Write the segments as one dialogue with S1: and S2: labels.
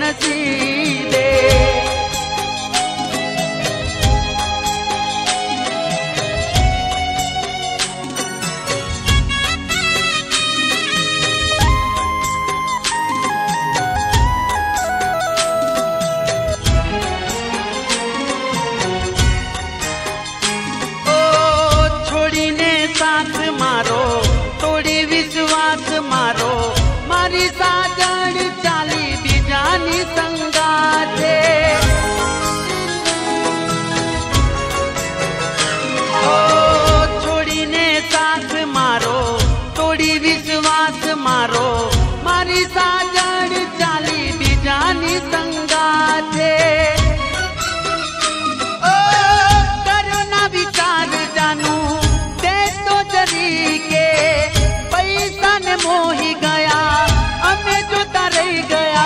S1: नसीबे। साथ मारो तोड़ी विश्वास मारो मारी साजन चाली बीजानी संगाते। ओ छोड़ी ने साथ मारो तोड़ी विश्वास मारो मारी साजन चाली बीजानी संगाते। ओ करुणा विचार जानू के पैसा ने मोही गया हमें जोता रह गया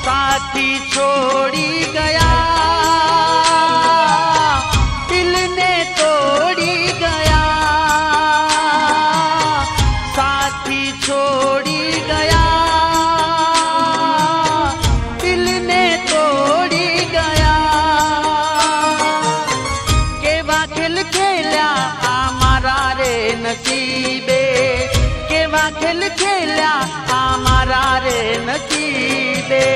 S1: साथी छोड़ी गया दिल ने तोड़ी गया साथी छोड़ी गया दिल ने तोड़ी गया केवा खेल खेला नसीबे केवा खेल खेला हमारा रे नसीबे।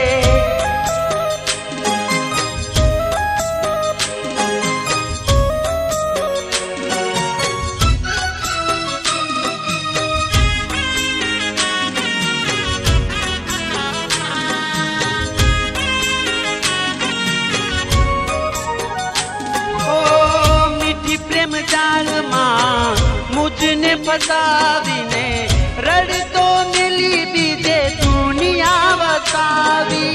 S1: ओ मीठी प्रेम जाल मां मुझने फसावीने रड़ तो मिली बीजे दुनिया वसावी।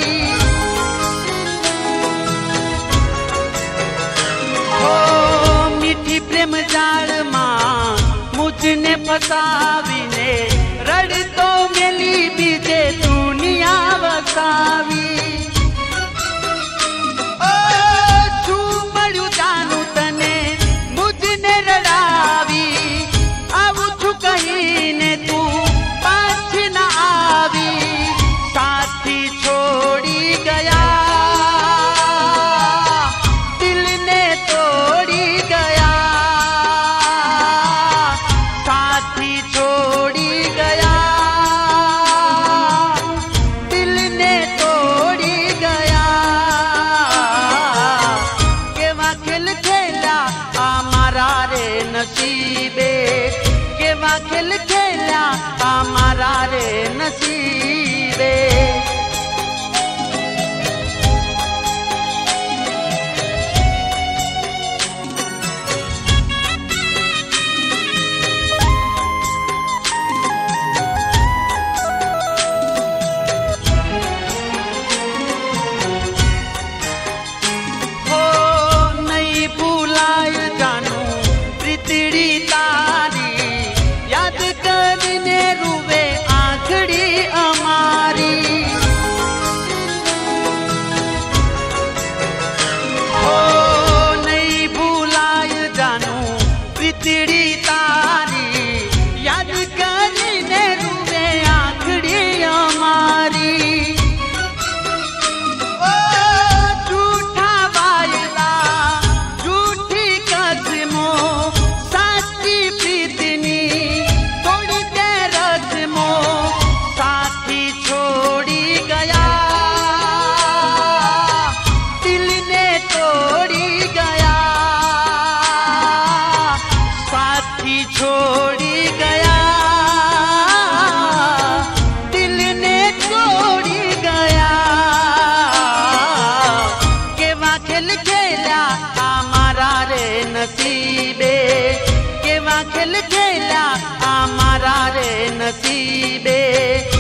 S1: ओ मीठी प्रेम जाल मां मुझने फसावीने रड़ तो मिली बीजे दुनिया वसावी। ओ छू मरू जानू तने मुझने रड़ावी कहीं ने तू पाछ न आवी साथी छोड़ी गया दिल ने तोड़ी गया नसीबे केवा खेल खेला हमारा रे नसीबे। नसीबे केवा खेल खेला हमारा रे नसीबे।